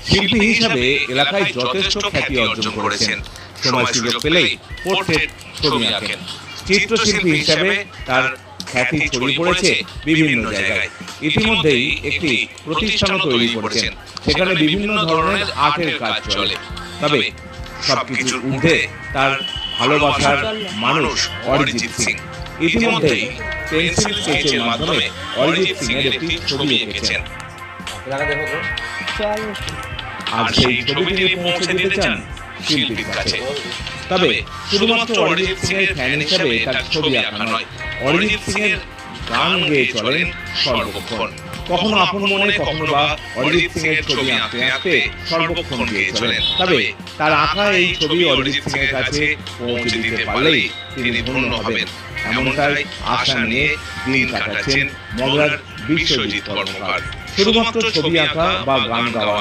শিল্পী হিসাবে এলাকায় যথেষ্ট খ্যাতি অর্জন করেছেন। সময় সুযোগ পেলেই পোর্ট্রেট ছবি আঁকেন। চিত্রশিল্পী হিসাবে তার খ্যাতি ছড়িয়ে পড়েছে বিভিন্ন জায়গায়। ইতিমধ্যেই একটি প্রতিষ্ঠানও তৈরি করেছেন, সেখানে বিভিন্ন ধরনের আর্টের কাজ চলে। তবে সবকিছুর ঊর্ধ্বে তার ভালোবাসার মানুষ অরিজিৎ সিং। ইতিমধ্যেই পেন্সিল স্কেচের মাধ্যমে অরিজিৎ সিং এর একটি ছবি এঁকেছেন। আর সেই ছবি তিনি পৌঁছে দিতে চান শিল্পীর কাছে। তবে শুধুমাত্র অরিজিৎ সিং এর ফ্যান হিসেবে তার ছবি আঁকা নয়, অরিজিৎ সিং এর গান গেয়ে চলেন সর্বক্ষণ। কখনো আপন মনে, কখনো বা অরিজিৎ সিং এর ছবি আঁকতে আঁকতে সর্বক্ষণ গেয়ে চলেন। তবে তার আঁকা এই ছবি অরিজিৎ সিং এর কাছে পৌঁছে দিতে পারলেই তিনি ধন্য হবেন, এমনটাই আশা নিয়ে দিন কাটাচ্ছেন মগরার বিশ্বজিৎ কর্মকার। শুধুমাত্র ছবি আঁকা বা গান গাওয়া